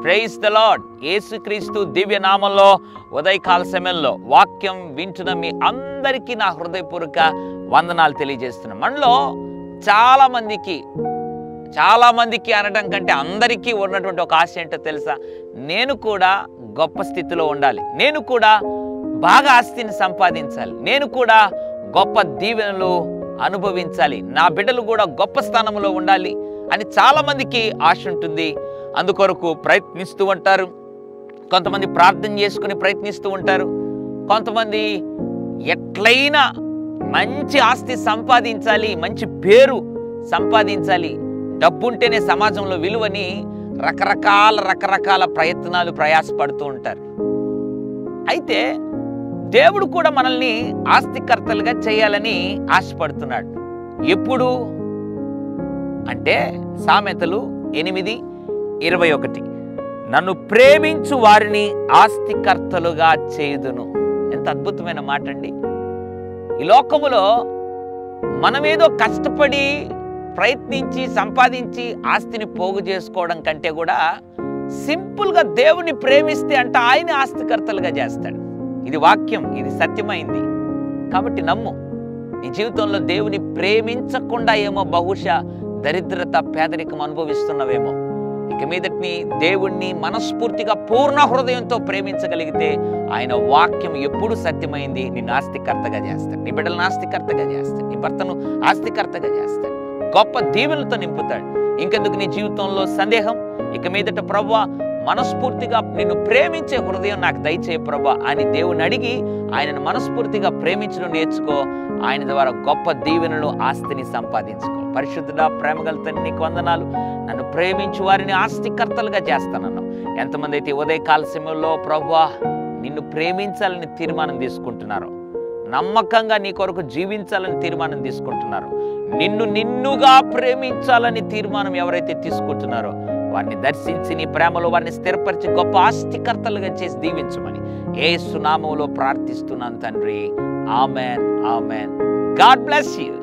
Praise the lord. యేసుక్రీస్తు దివ్య నామంలో ఉదయకాల సమయంలో వాక్యం వింటున్న మీ అందరికీ నా హృదయపూర్వక వందనాలు తెలియజేస్తున్నాను. మనలో చాలా మందికి అనడం కంటే అందరికీ ఉన్నటువంటి ఒక ఆశ ఏంటో తెలుసా? నేను కూడా గొప్ప స్థితిలో ఉండాలి, నేను కూడా బాగా ఆస్తిని సంపాదించాలి, నేను కూడా గొప్ప దీవెనలు అనుభవించాలి, నా బిడ్డలు కూడా గొప్ప స్థానంలో ఉండాలి అని చాలామందికి ఆశ ఉంటుంది. అందుకొరకు ప్రయత్నిస్తూ ఉంటారు. కొంతమంది ప్రార్థన చేసుకుని ప్రయత్నిస్తూ ఉంటారు. కొంతమంది ఎట్లయినా మంచి ఆస్తి సంపాదించాలి, మంచి పేరు సంపాదించాలి, డబ్బుంటేనే సమాజంలో విలువని రకరకాల ప్రయాసపడుతూ ఉంటారు. అయితే దేవుడు కూడా మనల్ని ఆస్తికర్తలుగా చేయాలని ఆశపడుతున్నాడు. ఎప్పుడు అంటే సామెతలు 8:21, నన్ను ప్రేమించు వారిని ఆస్తికర్తలుగా చేయుదును. ఎంత అద్భుతమైన మాట అండి. ఈ లోకములో మనమేదో కష్టపడి ప్రయత్నించి సంపాదించి ఆస్తిని పోగు చేసుకోవడం కంటే కూడా సింపుల్గా దేవుని ప్రేమిస్తే అంటే ఆయన ఆస్తికర్తలుగా చేస్తాడు. ఇది వాక్యం, ఇది సత్యమైంది. కాబట్టి నమ్ము. నీ జీవితంలో దేవుని ప్రేమించకుండా ఏమో బహుశా దరిద్రత, పేదరికం అనుభవిస్తున్నవేమో. ఇక మీదటిని దేవుణ్ణి మనస్ఫూర్తిగా పూర్ణ హృదయంతో ప్రేమించగలిగితే ఆయన వాక్యం ఎప్పుడు సత్యమైంది. నిన్ను ఆస్తికర్తగా చేస్తాడు, నీ బిడ్డలను ఆస్తికర్తగా చేస్తాడు, నీ భర్తను ఆస్తికర్తగా చేస్తాడు, గొప్ప దీవెనలతో నింపుతాడు. ఇంకెందుకు నీ జీవితంలో సందేహం? ఇక మీదట ప్రభువా మనస్ఫూర్తిగా నిన్ను ప్రేమించే హృదయం నాకు దయచేయ ప్రభువా అని దేవుని అడిగి ఆయనను మనస్ఫూర్తిగా ప్రేమించడం నేర్చుకో. ఆయన ద్వారా గొప్ప దీవెనలు, ఆస్తిని సంపాదించుకో. పరిశుద్ధుడా, ప్రేమగల తండ్రి నీకు వందనాలు. నన్ను ప్రేమించు వారిని ఆస్తికర్తలుగా చేస్తానన్నావు. ఎంతమంది అయితే ఉదయకాల సమయంలో ప్రభువా నిన్ను ప్రేమించాలని తీర్మానం తీసుకుంటున్నారో, నమ్మకంగా నీ కొరకు జీవించాలని తీర్మానం తీసుకుంటున్నారో, నిన్నుగా ప్రేమించాలని తీర్మానం ఎవరైతే తీసుకుంటున్నారో వారిని దర్శించి నీ ప్రేమలో వారిని స్థిరపరిచి గొప్ప ఆస్తికర్తలుగా చేసి దీవించమని యేసు నామములో ప్రార్థిస్తున్నాను తండ్రి. Amen, amen. God bless you.